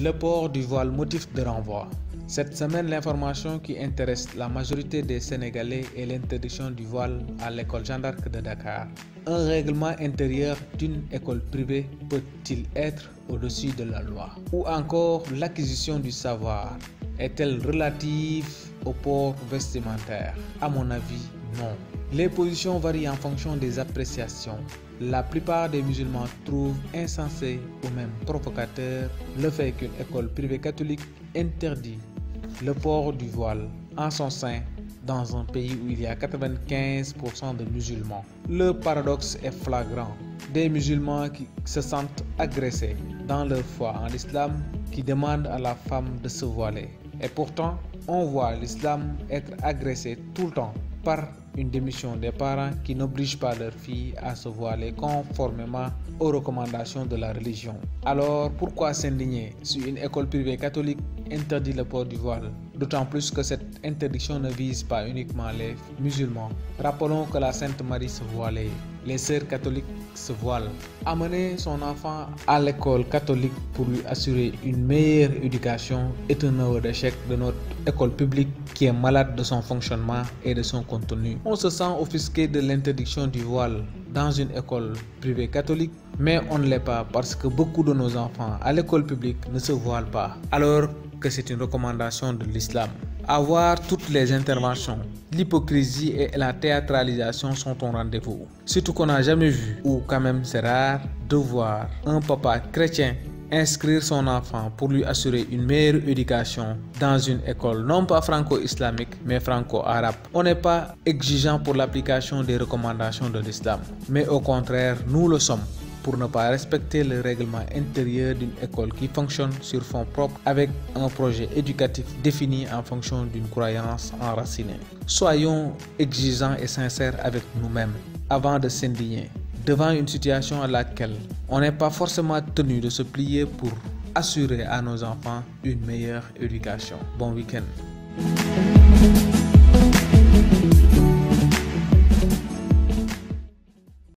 Le port du voile, motif de renvoi. Cette semaine, l'information qui intéresse la majorité des Sénégalais est l'interdiction du voile à l'école Jeanne d'Arc de Dakar. Un règlement intérieur d'une école privée peut-il être au-dessus de la loi? Ou encore, l'acquisition du savoir est-elle relative au port vestimentaire? À mon avis, non. Les positions varient en fonction des appréciations. La plupart des musulmans trouvent insensé ou même provocateur le fait qu'une école privée catholique interdit le port du voile en son sein dans un pays où il y a 95% de musulmans. Le paradoxe est flagrant. Des musulmans qui se sentent agressés dans leur foi en l'islam, qui demandent à la femme de se voiler. Et pourtant, on voit l'islam être agressé tout le temps par une démission des parents qui n'obligent pas leurs filles à se voiler conformément aux recommandations de la religion. Alors pourquoi s'indigner si une école privée catholique interdit le port du voile? D'autant plus que cette interdiction ne vise pas uniquement les musulmans. Rappelons que la Sainte Marie se voilait, les sœurs catholiques se voilent. Amener son enfant à l'école catholique pour lui assurer une meilleure éducation est un aveu d'échec de notre école publique qui est malade de son fonctionnement et de son contenu. On se sent offusqué de l'interdiction du voile dans une école privée catholique, mais on ne l'est pas parce que beaucoup de nos enfants à l'école publique ne se voilent pas, alors que c'est une recommandation de l'islam. À voir toutes les interventions, l'hypocrisie et la théâtralisation sont au rendez-vous. Surtout qu'on n'a jamais vu, ou quand même c'est rare, de voir un papa chrétien inscrire son enfant pour lui assurer une meilleure éducation dans une école non pas franco-islamique mais franco-arabe. On n'est pas exigeant pour l'application des recommandations de l'islam, mais au contraire, nous le sommes pour ne pas respecter le règlement intérieur d'une école qui fonctionne sur fonds propres avec un projet éducatif défini en fonction d'une croyance enracinée. Soyons exigeants et sincères avec nous-mêmes avant de s'indigner devant une situation à laquelle on n'est pas forcément tenu de se plier pour assurer à nos enfants une meilleure éducation. Bon week-end.